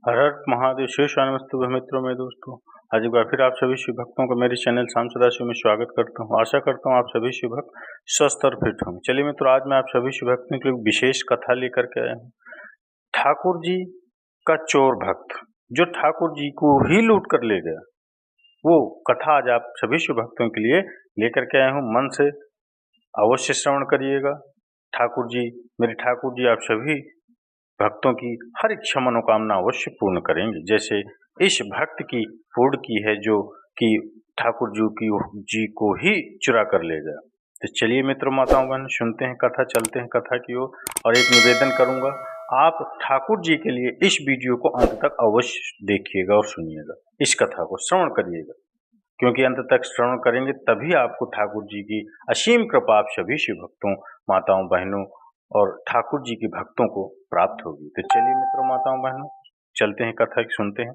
हर हर महादेव। शेष नमस्ते मित्रों में दोस्तों, आज एक बार फिर आप सभी शिव भक्तों को मेरे चैनल शाम सदाशिव में स्वागत करता हूँ। आशा करता हूँ आप सभी शिव भक्त स्वस्थ और फिट होंगे। चलिए मित्रों, आज मैं आप सभी शिव भक्तों के लिए विशेष कथा लेकर के आया हूँ। ठाकुर जी का चोर भक्त जो ठाकुर जी को ही लूट कर ले गया, वो कथा आज आप सभी शिव भक्तों के लिए लेकर के आया हूँ। मन से अवश्य श्रवण करिएगा। मेरे ठाकुर जी आप सभी भक्तों की हर इच्छा मनोकामना अवश्य पूर्ण करेंगे, जैसे इस भक्त की पूर्ण की है जो कि ठाकुर जी को ही चुरा कर ले गया। तो चलिए मित्रों माताओं बहन, सुनते हैं कथा, चलते हैं कथा की ओर। और एक निवेदन करूंगा, आप ठाकुर जी के लिए इस वीडियो को अंत तक अवश्य देखिएगा और सुनिएगा, इस कथा को श्रवण करिएगा, क्योंकि अंत तक श्रवण करेंगे तभी आपको ठाकुर जी की असीम कृपा आप सभी शिव भक्तों, माताओं, बहनों और ठाकुर जी के भक्तों को प्राप्त होगी। तो चलिए मित्रों, माताओं, बहनों, चलते हैं कथा सुनते हैं।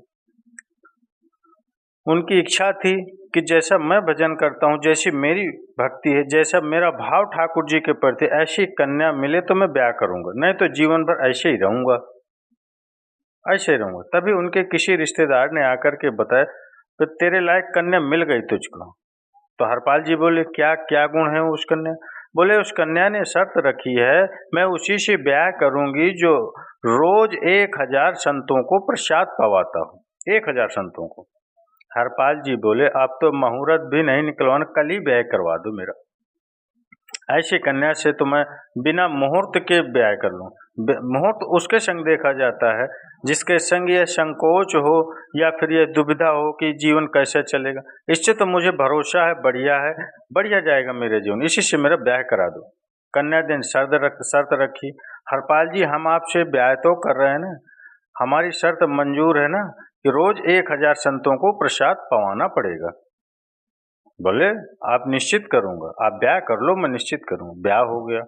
उनकी इच्छा थी कि जैसा मैं भजन करता हूँ, जैसी मेरी भक्ति है, जैसा मेरा भाव ठाकुर जी के प्रति, ऐसी कन्या मिले तो मैं ब्याह करूंगा, नहीं तो जीवन भर ऐसे ही रहूंगा। तभी उनके किसी रिश्तेदार ने आकर के बताया तो तेरे लायक कन्या मिल गई तुझको। तो हरपाल जी बोले, क्या क्या गुण है उस कन्या? बोले, उस कन्या ने शर्त रखी है, मैं उसी से ब्याह करूंगी जो रोज 1000 संतों को प्रसाद पवाता हूँ। 1000 संतों को। हरपाल जी बोले, आप तो मुहूर्त भी नहीं निकलवाना, कल ही ब्याह करवा दो मेरा। ऐसी कन्या से तो मैं बिना मुहूर्त के ब्याह कर लूँ। मुहूर्त उसके संग देखा जाता है जिसके संग यह संकोच हो या फिर यह दुविधा हो कि जीवन कैसे चलेगा। इससे तो मुझे भरोसा है, बढ़िया जाएगा मेरे जीवन, इसी से मेरा ब्याह करा दो। कन्या दिन शर्त रखी, हरपाल जी हम आपसे ब्याह तो कर रहे हैं ना, हमारी शर्त मंजूर है ना कि रोज 1000 संतों को प्रसाद पवाना पड़ेगा। बोले, आप निश्चित करूंगा, आप ब्याह कर लो, मैं निश्चित करूंगा। ब्याह हो गया।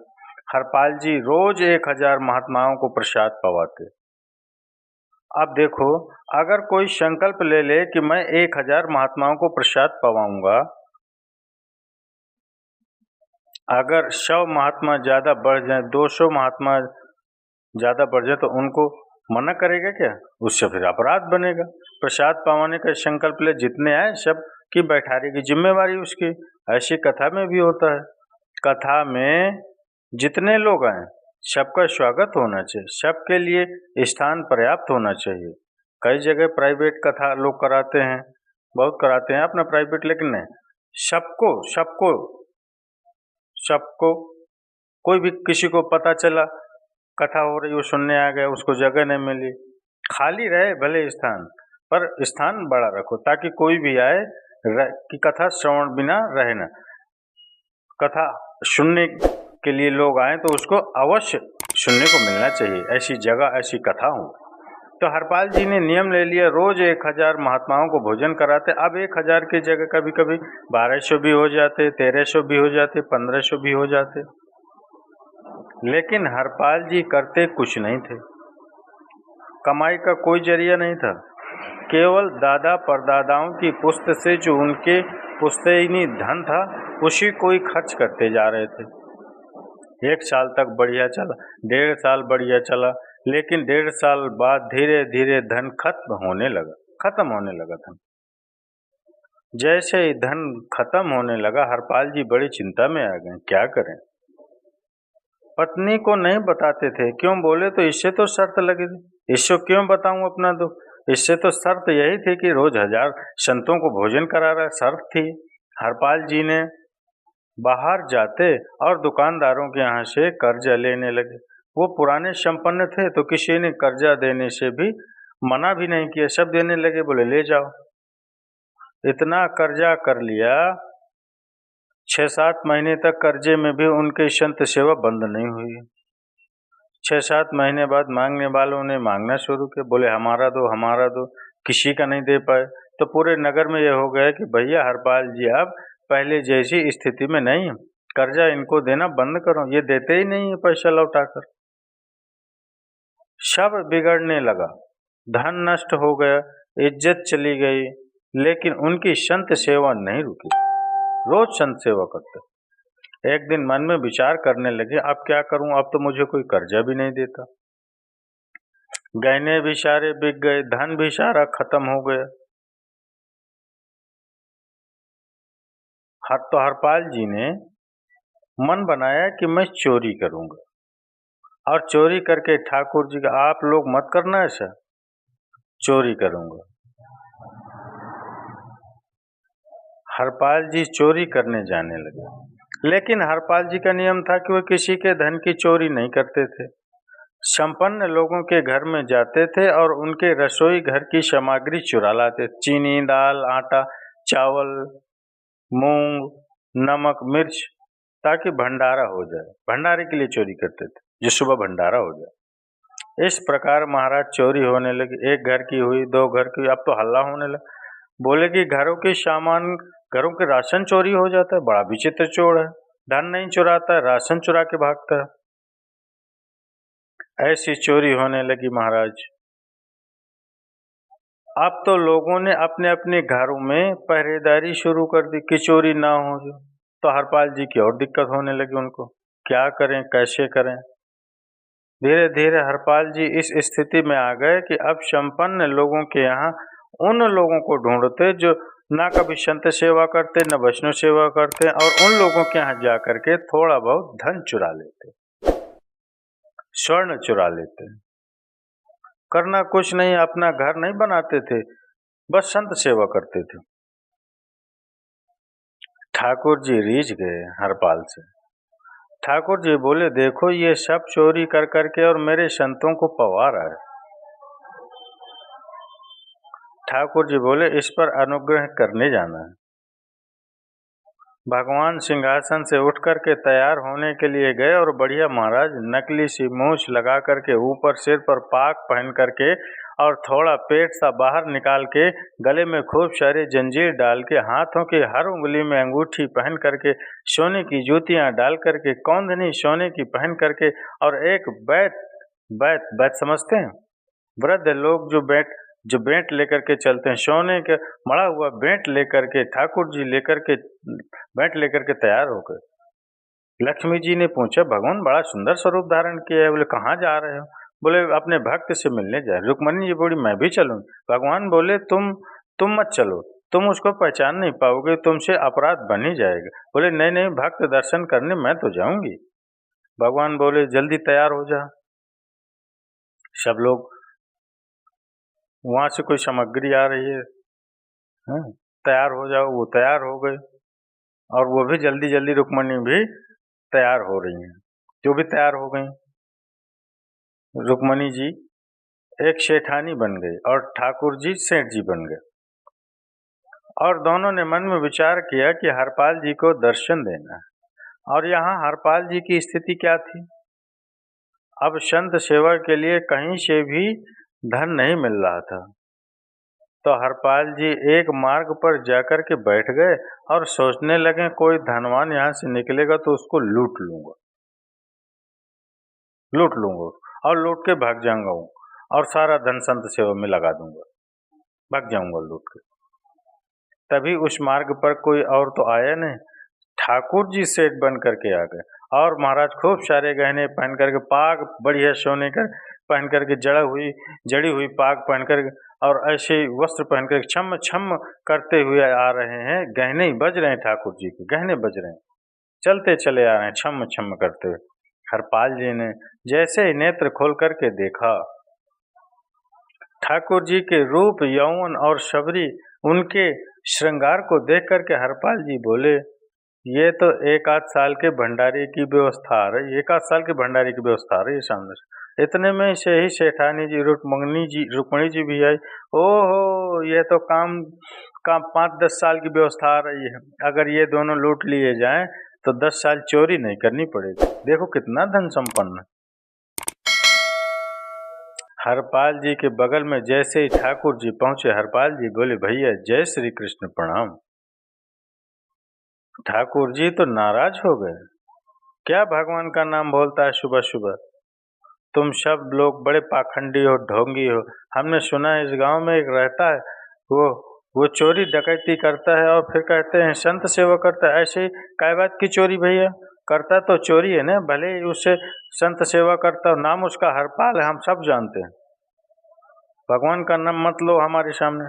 हरपाल जी रोज 1000 महात्माओं को प्रसाद पवाते। अब देखो, अगर कोई संकल्प ले ले कि मैं 1000 महात्माओं को प्रसाद पवाऊंगा, अगर 100 महात्मा ज्यादा बढ़ जाए, 200 महात्मा ज्यादा बढ़ जाए, तो उनको मना करेगा क्या? उससे फिर अपराध बनेगा। प्रसाद पावाने का संकल्प ले, जितने आए सब की बैठारी की जिम्मेवारी उसकी। ऐसी कथा में भी होता है। कथा में जितने लोग आए सबका स्वागत होना चाहिए, सबके लिए स्थान पर्याप्त होना चाहिए। कई जगह प्राइवेट कथा लोग कराते हैं, बहुत कराते हैं अपना प्राइवेट, लेकिन नहीं, सबको सबको सबको कोई भी किसी को पता चला कथा हो रही, वो सुनने आ गया, उसको जगह नहीं मिली, खाली रहे भले स्थान, पर स्थान बड़ा रखो ताकि कोई भी आए कि कथा श्रवण बिना रहे ना। कथा सुनने के लिए लोग आए तो उसको अवश्य सुनने को मिलना चाहिए, ऐसी जगह ऐसी कथा हो। तो हरपाल जी ने नियम ले लिया, रोज 1000 महात्माओं को भोजन कराते। अब 1000 की जगह कभी कभी 1200 भी हो जाते, 1300 भी हो जाते, 1500 भी हो जाते, लेकिन हरपाल जी करते कुछ नहीं थे। कमाई का कोई जरिया नहीं था, केवल दादा परदादाओं की पुश्त से जो उनके पुश्तैनी धन था उसी को ही खर्च करते जा रहे थे। 1 साल तक बढ़िया चला, 1.5 साल बढ़िया चला, लेकिन 1.5 साल बाद धीरे धीरे धन खत्म होने लगा धन। जैसे ही धन खत्म होने लगा, हरपाल जी बड़ी चिंता में आ गए, क्या करें। पत्नी को नहीं बताते थे, क्यों बोले तो इससे तो शर्त लगी थी, इससे क्यों बताऊं अपना दुख, इससे तो शर्त यही थी कि रोज 1000 संतों को भोजन करा रहा, शर्त थी। हरपाल जी ने बाहर जाते और दुकानदारों के यहाँ से कर्जा लेने लगे। वो पुराने संपन्न थे तो किसी ने कर्जा देने से भी मना भी नहीं किया, सब देने लगे, बोले ले जाओ। इतना कर्जा कर लिया, 6-7 महीने तक कर्जे में भी उनकी संत सेवा बंद नहीं हुई। 6-7 महीने बाद मांगने वालों ने मांगना शुरू किया, बोले हमारा दो, किसी का नहीं दे पाए। तो पूरे नगर में यह हो गया कि भैया हरपाल जी अब पहले जैसी स्थिति में नहीं है, कर्जा इनको देना बंद करो, ये देते ही नहीं है पैसा लौटाकर। सब बिगड़ने लगा, धन नष्ट हो गया, इज्जत चली गई, लेकिन उनकी संत सेवा नहीं रुकी, रोज संत सेवा करते। एक दिन मन में विचार करने लगे, अब क्या करूं, अब तो मुझे कोई कर्जा भी नहीं देता, गहने भी सारे बिक गए, धन भी सारा खत्म हो गया। तो हरपाल जी ने मन बनाया कि मैं चोरी करूंगा, और चोरी करके ठाकुर जी का, आप लोग मत करना ऐसा, चोरी करूंगा। हरपाल जी चोरी करने जाने लगे, लेकिन हरपाल जी का नियम था कि वे किसी के धन की चोरी नहीं करते थे। संपन्न लोगों के घर में जाते थे और उनके रसोई घर की सामग्री चुरा लाते, चीनी, दाल, आटा, चावल, मूंग, नमक, मिर्च, ताकि भंडारा हो जाए। भंडारे के लिए चोरी करते थे, जो सुबह भंडारा हो जाए। इस प्रकार महाराज चोरी होने लगी। एक घर की हुई, 2 घर की, अब तो हल्ला होने लगा। बोले कि घरों के सामान, घरों के राशन चोरी हो जाता है, बड़ा विचित्र चोर है, धन नहीं चुराता है, राशन चुरा के भागता है। ऐसी चोरी होने लगी महाराज। अब तो लोगों ने अपने अपने घरों में पहरेदारी शुरू कर दी कि चोरी ना हो। तो हरपाल जी की और दिक्कत होने लगी उनको, क्या करें, कैसे करें। धीरे धीरे हरपाल जी इस स्थिति में आ गए कि अब संपन्न लोगों के यहाँ उन लोगों को ढूंढते जो ना कभी संत सेवा करते, न वैष्णव सेवा करते, और उन लोगों के यहाँ जा करके थोड़ा बहुत धन चुरा लेते, स्वर्ण चुरा लेते। करना कुछ नहीं, अपना घर नहीं बनाते थे, बस संत सेवा करते थे। ठाकुर जी रीझ गए हरपाल से। ठाकुर जी बोले, देखो ये सब चोरी कर करके और मेरे संतों को पवा रहा है। ठाकुर जी बोले, इस पर अनुग्रह करने जाना है। भगवान सिंहासन से उठ करके तैयार होने के लिए गए और बढ़िया महाराज नकली सी मूछ लगा करके, ऊपर सिर पर पाक पहन करके और थोड़ा पेट सा बाहर निकाल के, गले में खूब सारे जंजीर डाल के, हाथों की हर उंगली में अंगूठी पहन करके, सोने की जूतियां डाल करके, कौंधनी सोने की पहन करके, और एक बैत बैत बैत समझते हैं, वृद्ध लोग जो बेंट लेकर के चलते हैं, सोने के मड़ा हुआ बेंट लेकर के, ठाकुर जी लेकर के बेंट लेकर के तैयार हो गए। लक्ष्मी जी ने पूछा, भगवान बड़ा सुंदर स्वरूप धारण किया है। बोले, कहाँ जा रहे हो? बोले, अपने भक्त से मिलने जाए। रुक्मणी जी बोली, मैं भी चलूं? भगवान बोले, तुम मत चलो, तुम उसको पहचान नहीं पाओगे, तुमसे अपराध बन ही जाएगा। बोले, नहीं नहीं, भक्त दर्शन करने मैं तो जाऊंगी। भगवान बोले, जल्दी तैयार हो जा। सब लोग, वहां से कोई सामग्री आ रही है, तैयार हो जाओ। वो तैयार हो गए, और वो भी जल्दी जल्दी, रुक्मणी भी तैयार हो रही हैं, जो भी तैयार हो गई। रुक्मणी जी एक शेठानी बन गई और ठाकुर जी सेठ जी बन गए, और दोनों ने मन में विचार किया कि हरपाल जी को दर्शन देना है। और यहाँ हरपाल जी की स्थिति क्या थी? अब संत सेवा के लिए कहीं से भी धन नहीं मिल रहा था। तो हरपाल जी एक मार्ग पर जाकर के बैठ गए और सोचने लगे, कोई धनवान यहाँ से निकलेगा तो उसको लूट लूंगा और लूट के भाग जाऊंगा, और सारा धन संत सेवा में लगा दूंगा, भाग जाऊंगा लूट के। तभी उस मार्ग पर कोई और तो आया नहीं, ठाकुर जी सेठ बन करके आ गए, और महाराज खूब सारे गहने पहन करके, पाग बढ़िया सोने कर पहन करके, जड़ी हुई पाग पहन कर, और ऐसे वस्त्र पहन कर छम छम करते हुए आ रहे हैं। गहने ही बज रहे हैं, ठाकुर जी के गहने बज रहे हैं, चलते चले आ रहे हैं छम छम करते हुए। हरपाल जी ने जैसे ही नेत्र खोल करके देखा, ठाकुर जी के रूप, यौवन और शबरी, उनके श्रृंगार को देख करके हरपाल जी बोले, ये तो 1 आध साल के भंडारे की व्यवस्था आ रही है, 1 आध साल के भंडारे की व्यवस्था आ रही है सामने से। इतने में से ही सेठानी जी, रुक्मणी जी भी आई। ओहो, ये तो काम 5-10 साल की व्यवस्था आ रही है। अगर ये दोनों लूट लिए जाएं तो 10 साल चोरी नहीं करनी पड़ेगी। देखो कितना धन संपन्न। हरपाल जी के बगल में जैसे ही ठाकुर जी पहुंचे, हरपाल जी बोले, भैया जय श्री कृष्ण, प्रणाम। ठाकुर जी तो नाराज हो गए, क्या भगवान का नाम बोलता है सुबह सुबह? तुम सब लोग बड़े पाखंडी हो, ढोंगी हो। हमने सुना है इस गांव में एक रहता है, वो चोरी डकैती करता है और फिर कहते हैं संत सेवा करता है। ऐसे काय बात की चोरी भैया? करता तो चोरी है ना, भले ही उससे संत सेवा करता हो, नाम उसका हरपाल है, हम सब जानते हैं। भगवान का नाम मत लो हमारे सामने।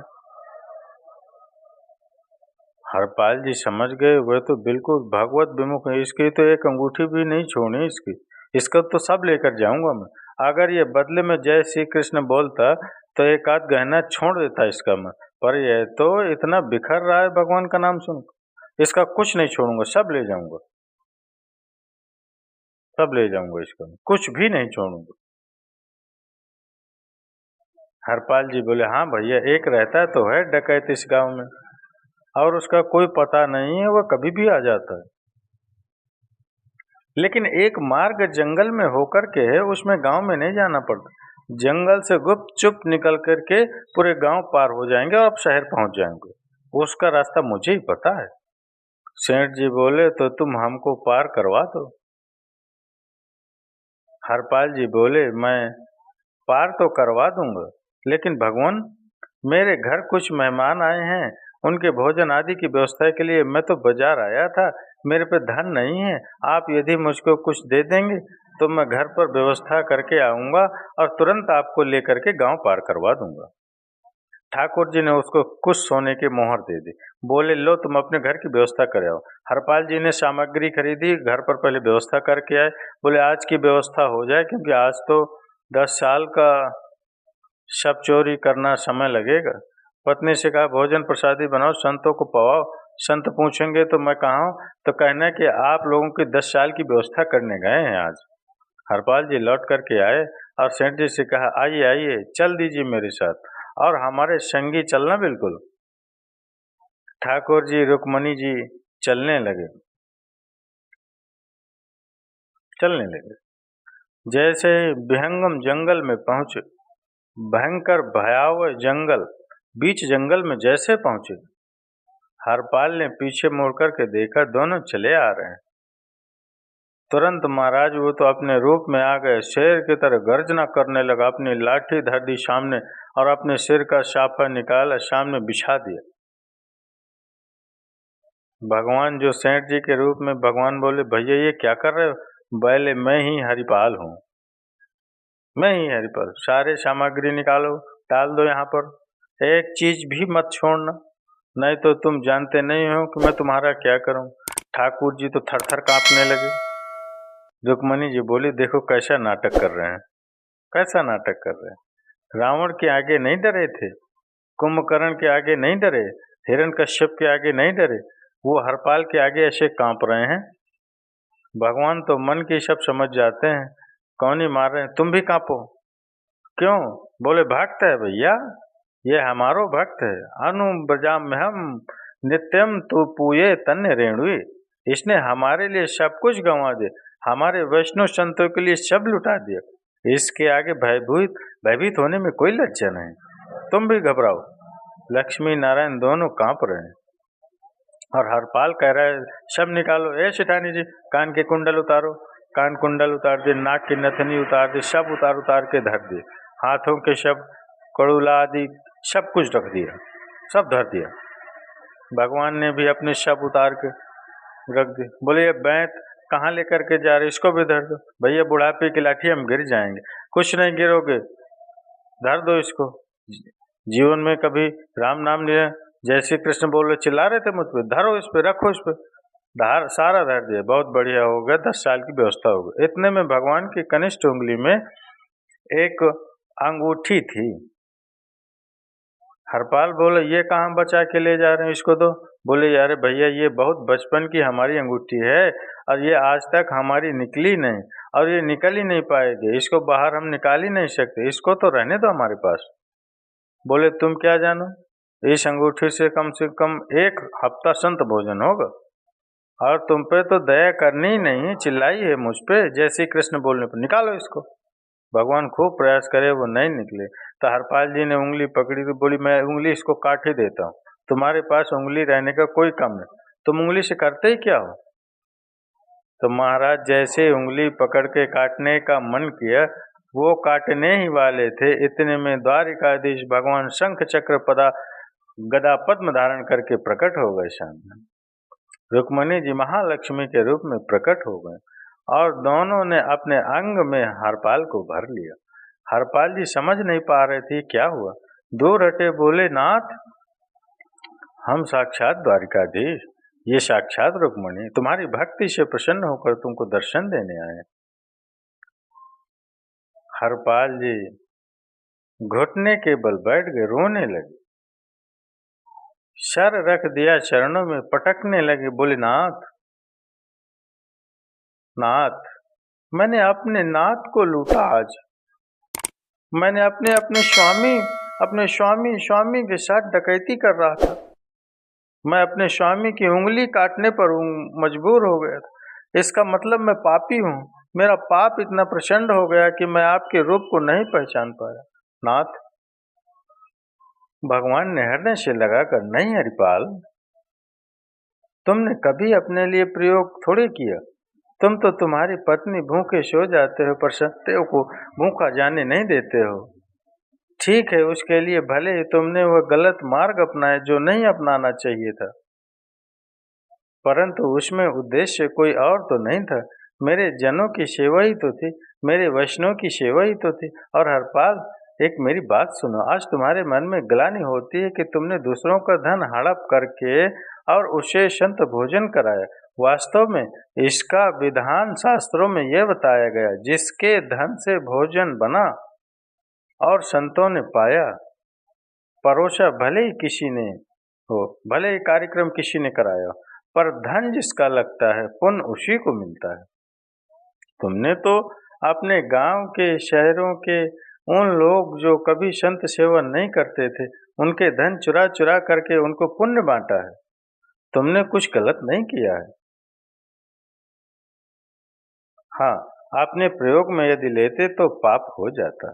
हरपाल जी समझ गए, वह तो बिल्कुल भगवत विमुख है, इसकी तो एक अंगूठी भी नहीं छोड़नी इसकी, इसका तो सब लेकर जाऊंगा मैं। अगर ये बदले में जय श्री कृष्ण बोलता तो एक आध गहना छोड़ देता इसका मैं, पर यह तो इतना बिखर रहा है भगवान का नाम सुन, इसका कुछ नहीं छोड़ूंगा, सब ले जाऊंगा, सब ले जाऊंगा इसका, कुछ भी नहीं छोड़ूंगा। हरपाल जी बोले, हाँ भैया, एक रहता तो है डकैत इस गांव में, और उसका कोई पता नहीं है, वह कभी भी आ जाता है, लेकिन एक मार्ग जंगल में होकर के है, उसमें गांव में नहीं जाना पड़ता, जंगल से गुप्त चुप निकल करके पूरे गांव पार हो जाएंगे और आप शहर पहुंच जाएंगे, उसका रास्ता मुझे ही पता है। सेठ जी बोले, तो तुम हमको पार करवा दो। हरपाल जी बोले, मैं पार तो करवा दूंगा, लेकिन भगवान मेरे घर कुछ मेहमान आए हैं, उनके भोजन आदि की व्यवस्था के लिए मैं तो बाजार आया था, मेरे पे धन नहीं है, आप यदि मुझको कुछ दे देंगे तो मैं घर पर व्यवस्था करके आऊंगा और तुरंत आपको लेकर के गांव पार करवा दूंगा। ठाकुर जी ने उसको कुछ सोने की मोहर दे दी, बोले, लो तुम अपने घर की व्यवस्था कर आओ। हरपाल जी ने सामग्री खरीदी, घर पर पहले व्यवस्था करके आए, बोले आज की व्यवस्था हो जाए, क्योंकि आज तो 10 साल का सब चोरी करना समय लगेगा। पत्नी से कहा, भोजन प्रसादी बनाओ, संतों को पवाओ, संत पूछेंगे तो मैं कहा हूँ, तो कहना कि आप लोगों की 10 साल की व्यवस्था करने गए हैं आज। हरपाल जी लौट करके आए और सेठ जी से कहा, आइए आइए, चल दीजिए मेरे साथ और हमारे संगी चलना बिल्कुल। ठाकुर जी रुक्मणी जी चलने लगे, चलने लगे। जैसे विहंगम जंगल में पहुंचे, भयंकर भयावह जंगल, बीच जंगल में जैसे पहुंचे, हरपाल ने पीछे मुड़कर के देखा, दोनों चले आ रहे हैं। तुरंत महाराज वो तो अपने रूप में आ गए, शेर की तरह गर्जना करने लगा, अपनी लाठी धर दी सामने और अपने सिर का साफा निकाला, सामने बिछा दिया। भगवान जो सेठ जी के रूप में, भगवान बोले, भैया ये क्या कर रहे हो? बोले, मैं ही हरिपाल हूँ, मैं ही हरिपाल, सारे सामग्री निकालो, डाल दो यहाँ पर, एक चीज भी मत छोड़ना, नहीं तो तुम जानते नहीं हो कि मैं तुम्हारा क्या करूं। ठाकुर जी तो थर थर कांपने लगे। रुक्मणी जी बोली, देखो कैसा नाटक कर रहे हैं, कैसा नाटक कर रहे हैं। रावण के आगे नहीं डरे थे, कुंभकर्ण के आगे नहीं डरे, हिरण्यकश्यप के आगे नहीं डरे, वो हरपाल के आगे ऐसे कांप रहे हैं। भगवान तो मन की सब समझ जाते हैं, कौन ही मार रहे हैं, तुम भी कांपो। क्यों? बोले, भक्त है भैया, ये हमारो भक्त है, अनुब्रजाम में हम नित्यम तू पूये तन्य रेणुई, इसने हमारे लिए सब कुछ गंवा दे, हमारे वैष्णव संतों के लिए सब लुटा दिया, इसके आगे भयभीत होने में कोई लज्जा नहीं, तुम भी घबराओ। लक्ष्मी नारायण दोनों कांप रहे हैं और हरपाल कह रहा है, सब निकालो, ए शिठानी जी, कान के कुंडल उतारो, कान कुंडल उतार दिए, नाक की नथनी उतार दी, सब उतार उतार के धर दिए, हाथों के सब कड़ूला आदि सब कुछ रख दिया, सब धर दिया। भगवान ने भी अपने सब उतार के रख दी। बोले, ये बैंत कहाँ लेकर के जा रहे, इसको भी धर दो। भैया बुढ़ापे की लाठी, हम गिर जाएंगे। कुछ नहीं गिरोगे, धर दो इसको। जीवन में कभी राम नाम लिया, जय श्री कृष्ण बोल रहे, चिल्ला रहे थे मुझ पे, धरो इस पे, रखो इस पे, धार सारा धर दिया, बहुत बढ़िया हो गया, 10 साल की व्यवस्था हो गई। इतने में भगवान की कनिष्ठ उंगली में एक अंगूठी थी। हरपाल बोले, ये कहाँ बचा के ले जा रहे हैं, इसको दो। बोले, यार भैया, ये बहुत बचपन की हमारी अंगूठी है और ये आज तक हमारी निकली नहीं और ये निकल ही नहीं पाएगी, इसको बाहर हम निकाल ही नहीं सकते, इसको तो रहने दो हमारे पास। बोले, तुम क्या जानो, इस अंगूठी से कम 1 हफ्ता संत भोजन होगा और तुम पे तो दया करनी ही नहीं, चिल्लाई है मुझ पे जय श्री कृष्ण बोलने पर, निकालो इसको। भगवान खूब प्रयास करे, वो नहीं निकले, तो हरपाल जी ने उंगली पकड़ी तो बोली, मैं उंगली इसको काट ही देता हूँ, तुम्हारे पास उंगली रहने का कोई काम नहीं, तुम उंगली से करते ही क्या हो। तो महाराज जैसे उंगली पकड़ के काटने का मन किया, वो काटने ही वाले थे, इतने में द्वारिकाधीश भगवान शंख चक्र गदा पद्म धारण करके प्रकट हो गए सामने। रुक्मणी जी महालक्ष्मी के रूप में प्रकट हो गए और दोनों ने अपने अंग में हरपाल को भर लिया हरपाल जी समझ नहीं पा रहे थे क्या हुआ। दूर हटे बोले, नाथ हम साक्षात द्वारिकाधीश, ये साक्षात रुक्मणी तुम्हारी भक्ति से प्रसन्न होकर तुमको दर्शन देने आए। हरपाल जी घुटने के बल बैठ गए, रोने लगे, सर रख दिया चरणों में, पटकने लगे, बोले, नाथ नाथ मैंने अपने नाथ को लूटा आज। मैंने अपने स्वामी के साथ डकैती कर रहा था। मैं अपने स्वामी की उंगली काटने पर मजबूर हो गया था। इसका मतलब मैं पापी हूँ। मेरा पाप इतना प्रचंड हो गया कि मैं आपके रूप को नहीं पहचान पाया। नाथ, भगवान ने हृदय से लगाकर, नहीं हरिपाल, तुमने कभी अपने लिए प्रयोग थोड़े किया। तुम तो तुम्हारी पत्नी भूखे सो जाते हो पर सत्य को भूखा जाने नहीं देते हो। ठीक है, उसके लिए भले ही तुमने वह गलत मार्ग अपनाया जो नहीं अपनाना चाहिए था, परंतु उसमें उद्देश्य कोई और तो नहीं था। मेरे जनों की सेवा ही तो थी, मेरे वैष्णव की सेवा ही तो थी। और हरपाल, एक मेरी बात सुनो। आज तुम्हारे मन में ग्लानि होती है कि तुमने दूसरों का धन हड़प करके और उसे संत भोजन कराया। वास्तव में इसका विधान शास्त्रों में यह बताया गया, जिसके धन से भोजन बना और संतों ने पाया, परोसा भले ही किसी ने हो, भले ही कार्यक्रम किसी ने कराया, पर धन जिसका लगता है पुण्य उसी को मिलता है। तुमने तो अपने गांव के, शहरों के उन लोग जो कभी संत सेवा नहीं करते थे, उनके धन चुरा चुरा करके उनको पुण्य बांटा है। तुमने कुछ गलत नहीं किया है। हाँ, आपने प्रयोग में यदि लेते तो पाप हो जाता,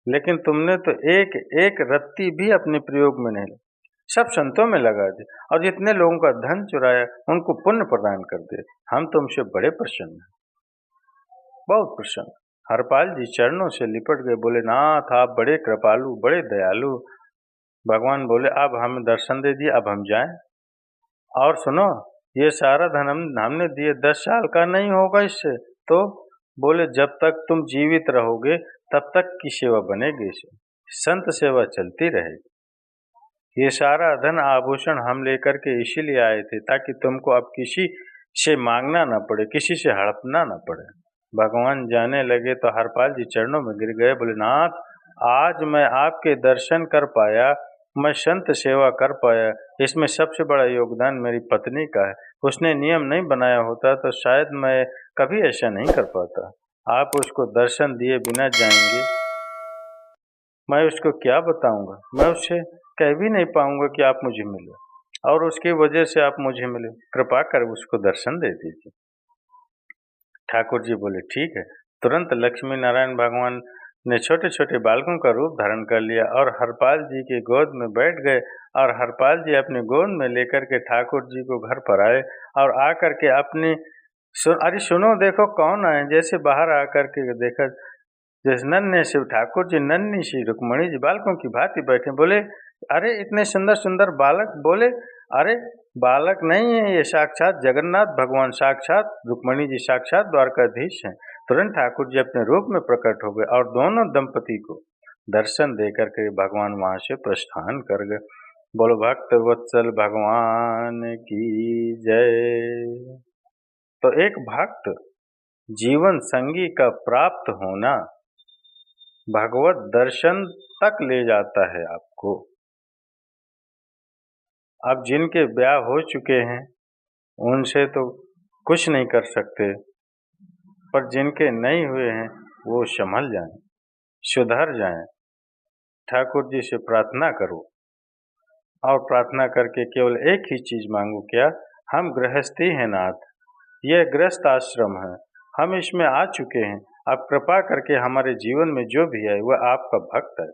लेकिन तुमने तो एक एक रत्ती भी अपने प्रयोग में नहीं ली, सब संतों में लगा दी और जितने लोगों का धन चुराया उनको पुण्य प्रदान कर दे। हम तुमसे बड़े प्रसन्न हैं, बहुत प्रसन्न। हरपाल जी चरणों से लिपट गए, बोले, नाथ आप बड़े कृपालु, बड़े दयालु। भगवान बोले, अब हमें दर्शन दे दिए, अब हम जाएं। और सुनो, ये सारा धन हमने दिए, 10 साल का नहीं होगा इससे। तो बोले, जब तक तुम जीवित रहोगे तब तक की सेवा बनेगी, इसे संत सेवा चलती रहेगी। ये सारा धन आभूषण हम लेकर के इसीलिए आए थे ताकि तुमको अब किसी से मांगना ना पड़े, किसी से हड़पना ना पड़े। भगवान जाने लगे तो हरपाल जी चरणों में गिर गए, बोले, नाथ आज मैं आपके दर्शन कर पाया, मैं संत सेवा कर पाया, इसमें सबसे बड़ा योगदान मेरी पत्नी का है। उसने नियम नहीं बनाया होता तो शायद मैं कभी ऐसा नहीं कर पाता। आप उसको दर्शन दिए बिना जाएंगे, मैं उसको क्या बताऊंगा। मैं उससे कह भी नहीं पाऊंगा कि आप मुझे मिले, और उसकी वजह से आप मुझे मिले। कृपा कर उसको दर्शन दे दीजिए। ठाकुर जी बोले, ठीक है। तुरंत लक्ष्मी नारायण भगवान ने छोटे छोटे बालकों का रूप धारण कर लिया और हरपाल जी के गोद में बैठ गए। और हरपाल जी अपने गोद में लेकर के ठाकुर जी को घर पर आए और आकर के अपनी अरे सुनो, देखो कौन आए। जैसे बाहर आकर के देखा, जैसे नन्हे शिव ठाकुर जी, नन्ही सी रुक्मणी जी बालकों की भांति बैठे। बोले, अरे इतने सुंदर सुंदर बालक। बोले, अरे बालक नहीं है, ये साक्षात जगन्नाथ भगवान, साक्षात रुक्मणी जी, साक्षात द्वारकाधीश हैं। तुरंत ठाकुर जी अपने रूप में प्रकट हो गए और दोनों दंपति को दर्शन देकर के भगवान वहां से प्रस्थान कर गए। बोलो भक्त वत्सल भगवान की जय। तो एक भक्त जीवन संगी का प्राप्त होना भगवत दर्शन तक ले जाता है आपको। अब जिनके ब्याह हो चुके हैं उनसे तो कुछ नहीं कर सकते, पर जिनके नहीं हुए हैं वो संभल जाएं, सुधर जाएं। ठाकुर जी से प्रार्थना करो और प्रार्थना करके केवल एक ही चीज मांगो, क्या? हम गृहस्थी हैं नाथ, यह गृहस्थ आश्रम है, हम इसमें आ चुके हैं। आप कृपा करके हमारे जीवन में जो भी है वह आपका भक्त है,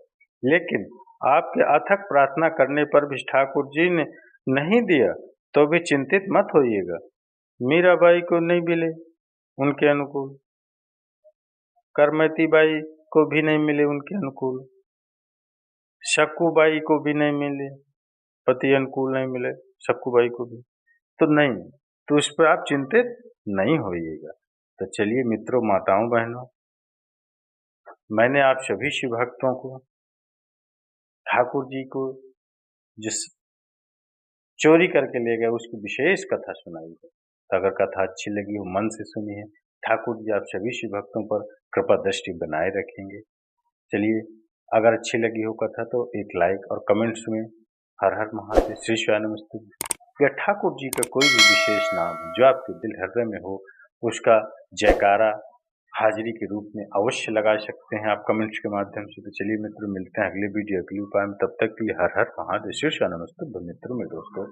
लेकिन आपके अथक प्रार्थना करने पर भी ठाकुर जी ने नहीं दिया तो भी चिंतित मत होइएगा। मीराबाई को नहीं मिले उनके अनुकूल, करमती बाई को भी नहीं मिले उनके अनुकूल, शक्कूबाई को भी नहीं मिले, पति अनुकूल नहीं मिले शक्कूबाई को भी, तो नहीं, तो उस पर आप चिंतित नहीं होइएगा। तो चलिए मित्रों, माताओं, बहनों, मैंने आप सभी शिव भक्तों को ठाकुर जी को जिस चोरी करके ले गए उसकी विशेष कथा सुनाई है। तो अगर कथा अच्छी लगी हो मन से सुनी है, ठाकुर जी आप सभी शिव भक्तों पर कृपा दृष्टि बनाए रखेंगे। चलिए, अगर अच्छी लगी हो कथा तो एक लाइक और कमेंट्स में हर हर महादेव, श्री शिवाय नमस्तुभ्यं या ठाकुर जी का कोई भी विशेष नाम जो आपके दिल हृदय में हो उसका जयकारा हाजिरी के रूप में अवश्य लगा सकते हैं आप कमेंट्स के माध्यम से। तो चलिए मित्रों, मिलते हैं अगले वीडियो अगले उपाय में। तब तक के लिए हर हर महादेव, श्री शिवाय नमस्तुभ्यं मित्रों में दोस्तों।